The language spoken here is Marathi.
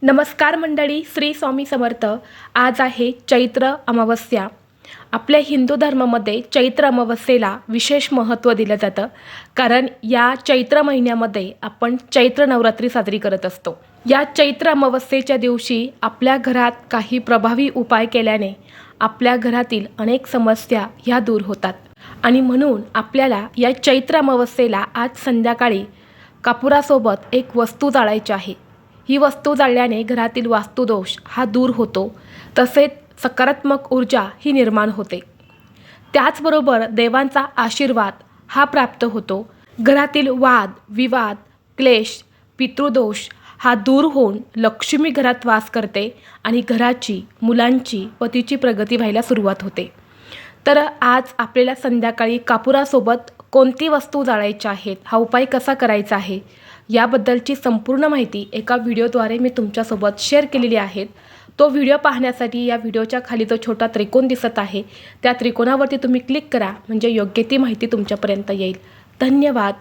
नमस्कार मंडळी, श्री स्वामी समर्थ. आज आहे चैत्र अमावस्या. आपल्या हिंदू धर्मामध्ये चैत्र अमावस्येला विशेष महत्त्व दिलं जातं, कारण या चैत्र महिन्यामध्ये आपण चैत्र नवरात्री साजरी करत असतो. या चैत्र अमावस्येच्या दिवशी आपल्या घरात काही प्रभावी उपाय केल्याने आपल्या घरातील अनेक समस्या ह्या दूर होतात. आणि म्हणून आपल्याला या चैत्र अमावस्येला आज संध्याकाळी कापुरासोबत एक वस्तू जाळायची आहे. ही वस्तू जाळल्याने घरातील वास्तुदोष हा दूर होतो, तसेच सकारात्मक ऊर्जा ही निर्माण होते. त्याचबरोबर देवांचा आशीर्वाद हा प्राप्त होतो. घरातील वाद विवाद, क्लेश, पितृदोष हा दूर होऊन लक्ष्मी घरात वास करते आणि घराची, मुलांची व तिची प्रगती व्हायला सुरुवात होते. तर आज आपल्याला संध्याकाळी कापुरासोबत कोणती वस्तू जाळायच्या आहेत, हा उपाय कसा करायचा आहे, याबद्दलची संपूर्ण माहिती एका व्हिडिओद्वारे मी तुमच्यासोबत शेअर केलेली आहे. तो व्हिडिओ पाहण्यासाठी या व्हिडिओच्या खाली जो छोटा त्रिकोण दिसत आहे, त्या त्रिकोणावरती तुम्ही क्लिक करा, म्हणजे योग्य ती माहिती तुमच्यापर्यंत येईल. धन्यवाद.